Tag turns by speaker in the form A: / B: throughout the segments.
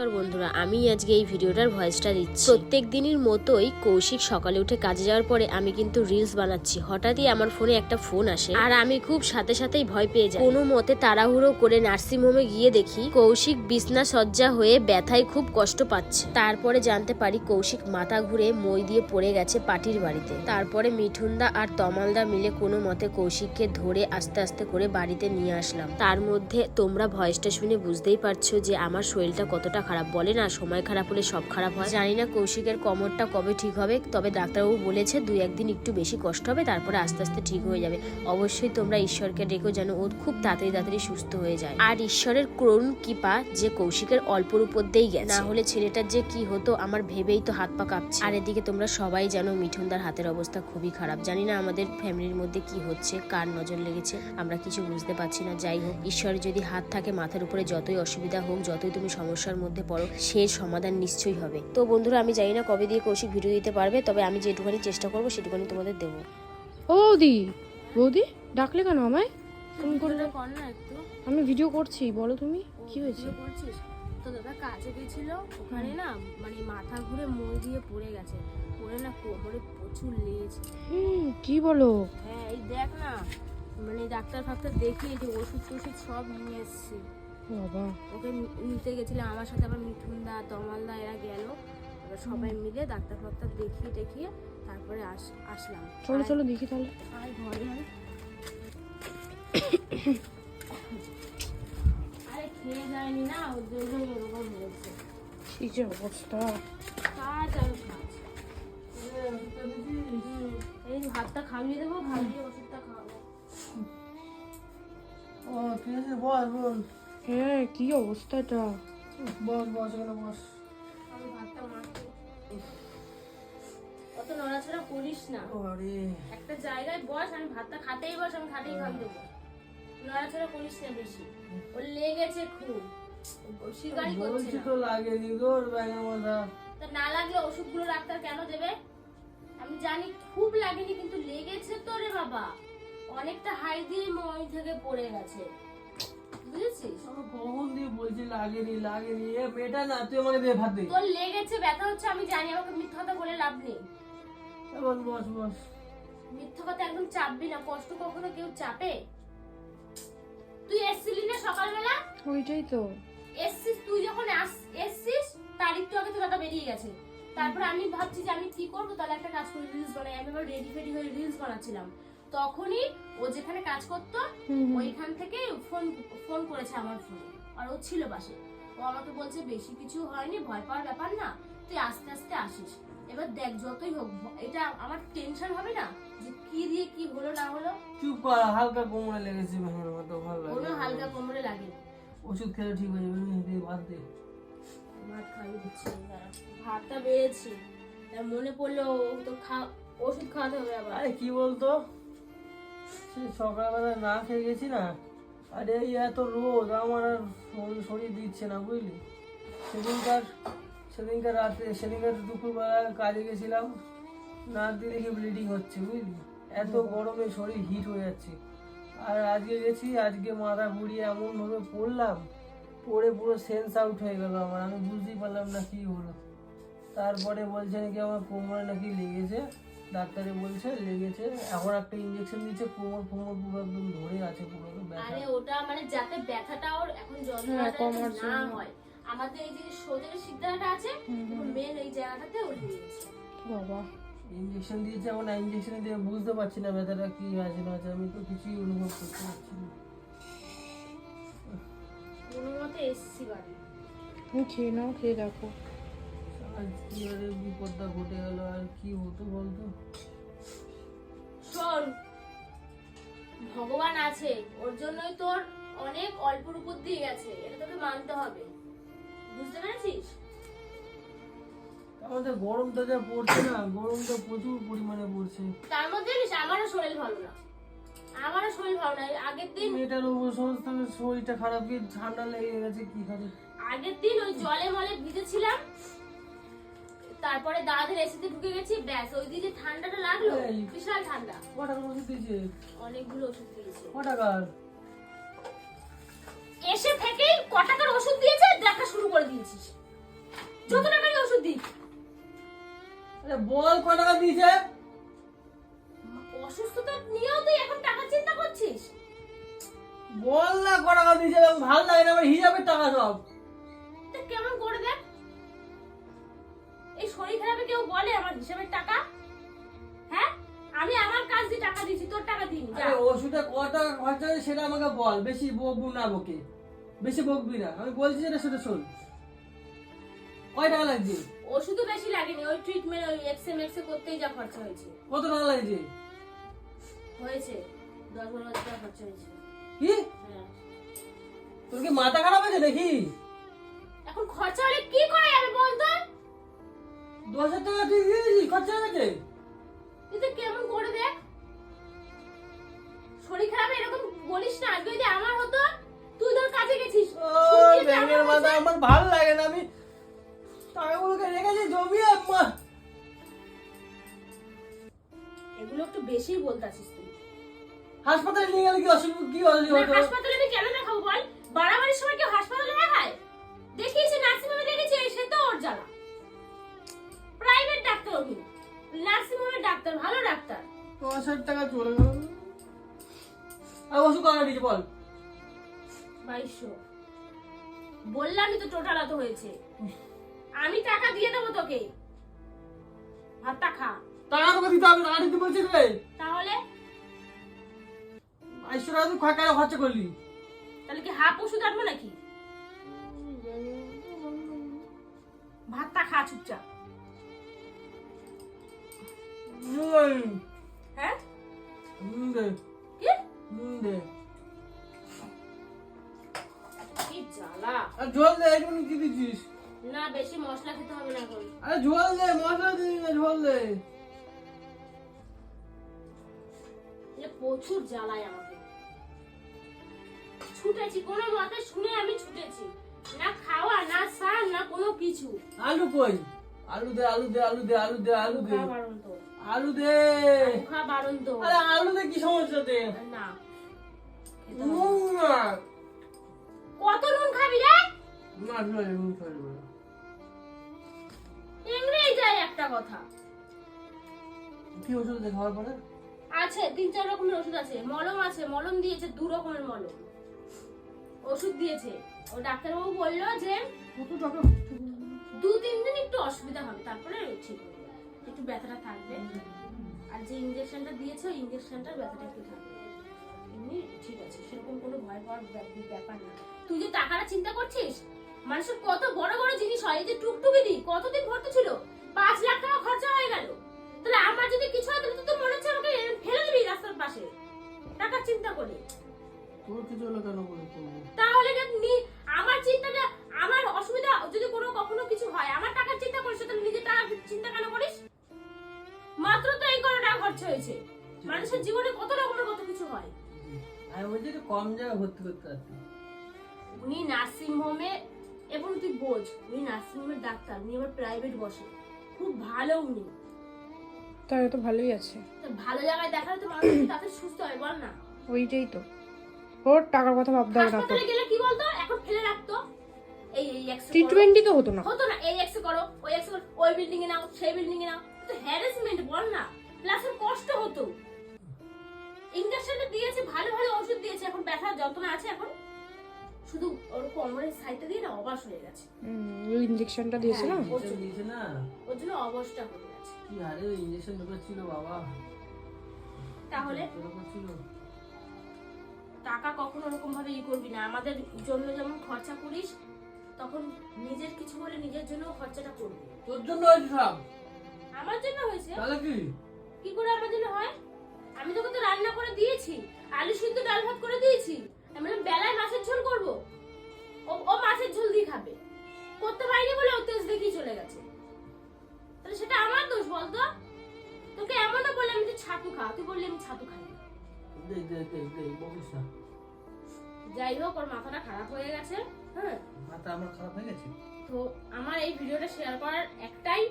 A: নমস্কার বন্ধুরা, আমি আজকে এই ভিডিওটার ভয়েসটা দিচ্ছি। প্রত্যেক দিনের মতোই কৌশিক সকালে উঠে কাজে যাওয়ার পরে আমি কিন্তু রিলস বানাচ্ছি। হঠাৎই আমার ফোনে একটা ফোন আসে আর আমি খুব সাথে সাথেই ভয় পেয়ে যাই। কোনো মতে তাড়াহুড়ো করে নার্সিংহোমে গিয়ে দেখি কৌশিক বিছনা সজ্জা হয়ে ব্যথায় খুব কষ্ট পাচ্ছে। তারপরে জানতে পারি কৌশিক মাথা ঘুরে মই দিয়ে পড়ে গেছে পাটির বাড়িতে। তারপরে মিঠুনদা আর তমালদা মিলে কোনো মতে কৌশিককে ধরে আস্তে আস্তে করে বাড়িতে নিয়ে আসলাম। তার মধ্যে তোমরা ভয়েসটা শুনে বুঝতেই পারছো যে আমার শরীরটা কতটা খারাপ। বলে না, সময় খারাপ হলে সব খারাপ হয়। জানি না কৌশিকের কোমরটা কবে ঠিক হবে, তবে ডাক্তারবাবু বলেছে 2-1 দিন একটু বেশি কষ্ট হবে, তারপরে আস্তে আস্তে ঠিক হয়ে যাবে। অবশ্যই তোমরা ঈশ্বরকে ডেকো যেন ও খুব তাড়াতাড়ি সুস্থ হয়ে যায়। আর ঈশ্বরের করুণ কৃপা যে কৌশিকের অল্পর উপর দিয়েই গেছে, না হলে ছেলেটার যে কি হতো আমার ভেবেই তো হাত পা কাঁপছে। আর এদিকে তোমরা সবাই জানো মিঠুনদার হাতের অবস্থা খুবই খারাপ। জানি না আমাদের ফ্যামিলির মধ্যে কি হচ্ছে, কার নজর লেগেছে আমরা কিছু বুঝতে পারছি না। যাই হোক, ঈশ্বরের যদি হাত থাকে মাথার উপরে যতই অসুবিধা হোক, যতই তুমি সমস্যার মধ্যে পড়ো, সে সমাধান নিশ্চয়ই হবে। তো বন্ধুরা, আমি জানি না কবে দিয়ে কৌশিক ভিডিও দিতে পারবে, তবে আমি যেটুখানি চেষ্টা করবো সেটুখানি তোমাদের দেবো।
B: ও বৌদি, বৌদি ডাকলে কেন আমায়? ফোন করে
A: কর না একটু,
B: আমি ভিডিও করছি, বলো তুমি কি হয়েছে?
A: করছিস তো? দাদা কাছে গেছিল, ওখানে না মানে মাথা ঘুরে মই দিয়ে পড়ে গেছে। পড়ে না কোমরে প্রচুর লেগেছে।
B: কি বলো?
A: হ্যাঁ, এই দেখ না, মানে ডাক্তার ফাক্তার দেখিয়ে যে ওষুধ টষুধ সব নিয়ে এসেছি।
B: বাবা,
A: ওকে নিতে গেছিলাম, আমার সাথে আবার মিঠুনদা তমালদা এরা গেল। এবার সবাই মিলে ডাক্তার ফাক্তার দেখিয়ে তারপরে আসলাম।
B: চলো চলো দেখি তাহলে।
A: আয় ঘরে আয়। আরে খেয়ে যায়নি না, ওর জন্য এরকম হয়েছে।
B: কি যে অবস্থা!
A: কাজ আর কাজ। এই ভাতটা খাইয়ে দেবো, খাইয়ে ওষুধটা খাওয়াবো।
C: ও ঠিক আছে, বস বল।
B: হ্যাঁ, কি অবস্থাটা!
C: বস বস এখানে বস।
A: আমি ভাতটা মাখবো। অত নড়াচড়া করিস না,
C: আরে
A: একটা জায়গায় বস। আমি ভাতটা খাতেই বস, আমি খাতেই খাই দেবো। নড়াচড়া করিস না বেশি, ওর লেগেছে খুব, শিকারি করছে
C: বলছি
A: না।
C: তো লাগেনি তোর ব্যাঙের মাথা।
A: তা না লাগলে ওষুধগুলো ডাক্তার কেন দেবে? আমি জানি খুব লাগেনি, কিন্তু লেগেছে তো রে বাবা। অনেকটা হাই দিয়ে মই থেকে পড়ে গেছে, বুঝেছিস?
C: আমি কখন দিয়ে বলছি লাগেনি লাগেনি, এ বেটা না, তুই আমাকে দিয়ে ভাত দে।
A: তোর লেগেছে, ব্যথা হচ্ছে, আমি জানি। আমাকে মিথ্যা কথা বলে লাভ নেই।
C: বস বস বস।
A: মিথ্যা কথা একদম চাপবি না, কষ্ট কখনো কেউ চাপে? তুই এসছিলি না সকালবেলা?
B: ওইটাই তো।
A: এসছিস, তুই যখন এসছিস তার একটু আগে তো দাদা বেরিয়ে গেছে। তারপরে আমি ভাবছি যে আমি কি করবো, তাহলে একটা কাজ করি, রিলস বানাই। আমি আবার রেডি ফেডি হয়ে রিলস বানাচ্ছিলাম, তখনই ও যেখানে কাজ করতো ওইখান থেকে ফোন করেছে আমার ফোনে, আর ও ছিল পাশে। ও আমাকে বলছে বেশি কিছু হয়নি, ভয় পাওয়ার ব্যাপার না, তুই আস্তে আস্তে আসিস। এবার দেখ, যতই হোক এটা আমার টেনশন হবে না যে কি দিয়ে কি হলো না হলো।
C: চুপ কর, হালকা কোমরে লেগেছে ব্যাঙের মাথা, ভালো লাগে।
A: কোনো হালকা কোমরে লাগেনি।
C: ওষুধ খেলে ঠিক হয়ে যাবে, দিয়ে ভাত দে।
A: ভাত খাইয়ে দিচ্ছি, ভাতটা বেড়েছি, মনে পড়লো তো ওষুধ খাওয়াতে হবে আবার।
C: আরে কি বলতো, সে সকালবেলা না খেয়ে গেছি না, আরে এই এত রোদ আমার আর শরীর দিচ্ছে না, বুঝলি। সেদিনকার দুপুরবেলা কাজে গেছিলাম, না দিয়ে দেখি ব্লিডিং হচ্ছে, বুঝলি। এত গরমে শরীর হিট হয়ে যাচ্ছে। আর আজকে গেছি, আজকে মাথা ঘুরিয়ে এমন ভাবে পড়লাম, পড়ে পুরো সেন্স আউট হয়ে গেল আমার। আমি বুঝতেই পারলাম না কি হলো। তারপরে বলছে নাকি আমার কোমরে নাকি লেগেছে, ডাক্তারে বলছে লেগেছে। এখন একটা ইঞ্জেকশন দিচ্ছে, কোমর পুরো একদম ধরে আছে, পুরো ব্যথা।
A: আরে ওটা মানে যাতে ব্যথাটা ওর এখন যন্ত্রণাটা না হয়। আমাদের এই যে সোজা সিদ্ধাটা আছে, মেন এই জায়গাটাতে ওর লেগেছে।
B: বাবা,
C: ইঞ্জেকশন দিয়েছে, এখন ইঞ্জেকশন দিয়ে বুঝতে পারছি না ব্যথাটা কি আছে না আছে, আমি তো কিছুই অনুভব করতে পারছি না।
A: কোনো মতে এসছি বাড়ি।
B: তুমি খেয়ে নাও, খেয়ে দেখো।
C: আজ কি আরে বিপদটা ঘটে গেল, আর কি হতো বলতো।
A: শোন, ভগবান আছে, ওর জন্যই তোর অনেক অল্পর উপর দিয়ে গেছে, এটা তোকে মানতে হবে, বুঝতে পেরেছিস?
C: আমাদের গরমটা যা পড়ছে না, গরমটা প্রচুর পরিমাণে পড়ছে।
A: তার মধ্যে জানিস আমারও শরীর ভালো না, আগের দিন
C: মেয়েটার সমস্ত শরীরটা খারাপ, কি ঠান্ডা লেগে গেছে কি খাবে।
A: আগের দিন ওই জলে মলে ভিজেছিলাম, তারপরে দাদাদের এসিতে ঢুকে গেছি, ব্যাস ওই দিন যে ঠান্ডাটা লাগলো, বিশাল ঠান্ডা।
C: কটার ওষুধ দিয়েছে?
A: অনেকগুলো ওষুধ দিয়েছে।
C: কটাকার?
A: এসে থেকেই কটাকার ওষুধ দিয়েছে দেখা শুরু করে দিয়েছিস। যত টাকারই ওষুধ দিই।
C: আরে বল কত টাকা দিয়েছে?
A: অসুস্থতা নিয়েও তুই এখন টাকা চিন্তা করছিস?
C: বল না কত টাকা দিয়েছে, ভালো লাগে না আমার হিসাবের টাকা সব।
A: তা কেমন করে দেখ, এই শরীর খারাপে কেউ বলে আমার হিসাবের টাকা? হ্যাঁ, আমি আমার কাজ দিয়ে টাকা দিচ্ছি, তোর টাকা দিইনি। যা।
C: আরে ওষুধে কত টাকা খরচা হয়েছে সেটা আমাকে বল, বেশি বকবু না বকে, বেশি বকবি না, আমি বলছি যেটা সেটা শোন। কয় টাকা লাগছে?
A: ওষুধও বেশি লাগেনি, ওই ট্রিটমেন্ট ওই এক্সএমএক্স করতেই যা খরচা হয়েছে।
C: কত টাকা লাগছে?
A: হয়েছে 10-12 হাজার টাকা খরচা হয়েছে।
C: কি
A: হ্যাঁ।
C: তোর কি মাথা খারাপ আছে দেখি?
A: এখন খরচা হলে কি করা যাবে বল তো?
C: 10,000 টাকা তুই দিয়ে দিয়েছিস খরচা হয়ে গেছে?
A: তুই কেমন করে দেখ, শরীর খারাপ এরকম বলিস না। আজকে যদি আমার হতো, তুই তোর কাজে গেছিস,
C: ওই ব্যাঙের মাথা আমার ভালো লাগে না, আমি টাকাগুলোকে রেখেছি জমিয়ে। আম্মা
A: এগুলো একটু বেশি বলতাছিস তুই।
C: হাসপাতালে নিয়ে গেলে কি অসুবিধা, কি অসুবিধা
A: না,
C: হতো?
A: হাসপাতালে আমি কেন দেখাবো বল? বাড়াবাড়ির সময় কেউ হাসপাতালে দেখায়? দেখিয়েছি, নার্সিংহোমে দেখেছি, সে তো ওর জ্বালা। প্রাইভেট ডাক্তার উনি, নার্সিংহোমের ডাক্তার, ভালো ডাক্তার।
C: 10,000 টাকা চলে গেল। আর ওষুধ কত দিয়েছে বল?
A: 2200। বললামই তো টোটাল এত হয়েছে। আমি টাকা দিয়ে দেবো তোকে, ভাতটা খা।
C: টাকা তোকে দিতে হবে, টাকা দিতে বলছিস রে?
A: তাহলে
C: 200 টাকা তুই কেন খরচা করলি?
A: তাহলে কি হাফ ওষুধ আনবো নাকি? ভাতটা খা চুপচাপ। হ্যাঁ
C: দে
A: কি
C: দে।
A: কি জ্বালা।
C: আর ঝোল দে, এখন কি দিচ্ছিস?
A: না, বেশি মশলা খেতে হবে না এখন।
C: আরে ঝোল দে, মশলা দিবি না, ঝোল দে।
A: এ প্রচুর জ্বালায় আমাকে। ছুটেছি কোনো মতে, শুনে আমি ছুটেছি, না খাওয়া না স্নান না কোনো কিছু।
C: আলু কই? আলু দে, আলু দে, আলু দে, আলু দে, আলু দে,
A: খাওয়া বারণ তো,
C: আলু দে।
A: খাওয়া বারণ তো।
C: আরে আলু দে, কি সমস্যা দে?
A: না, খেতে হবে না।
C: নুন না।
A: কত নুন খাবি রে?
C: না, নুন খাই না।
A: ইংরেজি যায় একটা কথা
C: কি ওষুধ দে খাওয়ার পরে?
A: আছে, 3-4 রকমের ওষুধ আছে, মলম আছে, মলম দিয়েছে 2 রকমের মলম, ওষুধ দিয়েছে। ও ডাক্তারবাবু বললো যে
C: কত টাকা?
A: 2-3 দিন একটু অসুবিধা হবে, তারপরে ঠিক হয়ে যাবে, একটু ব্যথাটা থাকবে। আর যে ইনজেকশনটা দিয়েছে ওই ইনজেকশনটার ব্যথাটা একটু থাকবে, এমনি ঠিক আছে, সেরকম কোনো ভয় পাওয়ার ব্যাপার না। তুই যে টাকাটা চিন্তা করছিস, মানুষের কত বড় বড় জিনিস হয়, এই যে টুকটুকি দি কতদিন ভর্তি ছিল, 5 লাখ টাকা খরচা হয়ে গেল। তাহলে আমার যদি কিছু হয় তাহলে তো মনে হচ্ছে আমাকে ফেলে দিবি রাস্তার পাশে, টাকা চিন্তা করে।
C: তোর কিছু হলো কেন বলে?
A: তাহলে আমার চিন্তাটা, আমার অসুবিধা যদি কোনো কখনো কিছু হয়, আমার টাকার চিন্তা করিস, তাহলে নিজের টাকা চিন্তা কেন করিস? মাত্র তো এই কোনো টাকা খরচ হয়েছে, মানুষের জীবনে কত রকমের কত কিছু হয়।
C: আমি বলছি একটু কম জায়গায় ভর্তি করতে পারতি।
A: উনি নার্সিং হোমে, এবং তুই বোঝ, উনি নার্সিং হোমের ডাক্তার, উনি আবার প্রাইভেট বসে, খুব ভালো উনি।
B: তাহলে তো ভালোই আছে।
A: তো ভালো জায়গায় দেখালে তো মানুষ তাতে সুস্থ হয়, বল না?
B: ওইটাই তো, ওর টাকার কথা ভাবতে হবে না তো।
A: হাসপাতালে গেলে কি বলতো, এখন ফেলে রাখতো, এই এক্সরে
B: T20 তো হতো না।
A: হতো না, এই এক্সরে করো, ওই এক্সরে করো, ওই বিল্ডিং এ নাও, সেই বিল্ডিং এ নাও, তো হ্যারাসমেন্ট বল না, প্লাস কষ্ট হতো। ইনজেকশনটা দিয়েছে, ভালো ভালো ওষুধ দিয়েছে, এখন ব্যথার যন্ত্রণা আছে, এখন শুধু ওর কোমরের সাইডে দিয়ে না অবাস হয়ে গেছে।
B: ওই ইনজেকশনটা দিয়েছে না,
C: ইনজেকশন দিয়েছে না,
A: ওর জন্য অবস্থা হয়ে গেছে।
C: কি হারে ইনজেকশন ঢুকাচ্ছিল বাবা।
A: তাহলে
C: এরকম ছিল।
A: টাকা কখনো ওরকম ভাবে করবি না, আমাদের জন্য যেমন খরচা করিস, তখন নিজের কিছু হলে নিজের জন্য খরচাটা করবি।
C: তোর জন্য হয়েছে সব।
A: আমার জন্য হয়েছে?
C: তাহলে কি?
A: কি করে আমার জন্য হয়? আমি তোকে তো রান্না করে দিয়েছি, আলু সিদ্ধ ডাল ভাত করে দিয়েছি, আমি বললাম বেলায় মাছের ঝোল করবো, ও মাছের ঝোল দিয়ে খাবে, করতে পারিনি বলে ও তেজ দেখিয়ে চলে গেছে, তাহলে সেটা আমার দোষ বলতো? তোকে এমনও বলে আমি তুই ছাতু খা, তুই বললি আমি ছাতু খাই না।
C: বলিস না।
A: যাই হোক, ওর মাথাটা খারাপ হয়ে গেছে। হ্যাঁ,
C: মাথা আমার খারাপ হয়ে গেছে।
A: তো আমার এই ভিডিওটা শেয়ার করার একটাই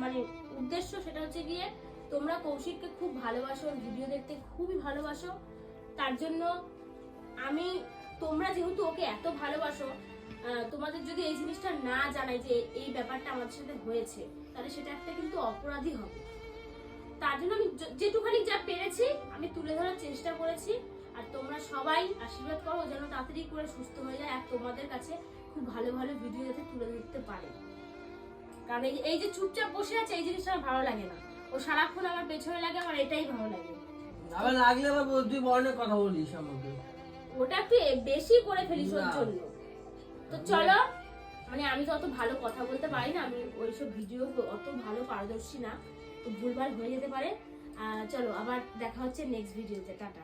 A: মানে উদ্দেশ্য, সেটা হচ্ছে গিয়ে তোমরা কৌশিককে খুব ভালোবাসো, ভিডিও দেখতে খুবই ভালোবাসো, তার জন্য আমি, তোমরা যেহেতু ওকে এত ভালোবাসো, তোমাদের যদি এই জিনিসটা না জানাই যে এই ব্যাপারটা আমাদের সাথে হয়েছে, তাহলে সেটা একটা কিন্তু অপরাধী হবে। তার জন্য আমি যেটুখানি যা পেরেছি আমি তুলে ধরার চেষ্টা করেছি। আর তোমরা সবাই আশীর্বাদ করো যেন তাড়াতাড়ি করে সুস্থ হয়ে যায়, আর তোমাদের কাছে খুব ভালো ভালো ভিডিও যাতে তুলে ধরতে পারে। কারণ এই যে চুপচাপ বসে আছে এই জিনিসটা আমার ভালো লাগে না। ও সারাক্ষণ আমার পেছনে লাগে, আমার এটাই ভালো লাগে।
C: আবার লাগলে আবার তুই বর্ণের কথা বলিস আমাকে,
A: ওটা একটু বেশি করে ফেলিস ওর জন্য। তো চলো, মানে আমি তো অত ভালো কথা বলতে পারি না, আমি ওইসব ভিডিও অত ভালো পারদর্শী না, তো ভুলভাল হয়ে যেতে পারে। চলো আবার দেখা হচ্ছে নেক্সট ভিডিওতে। টাটা।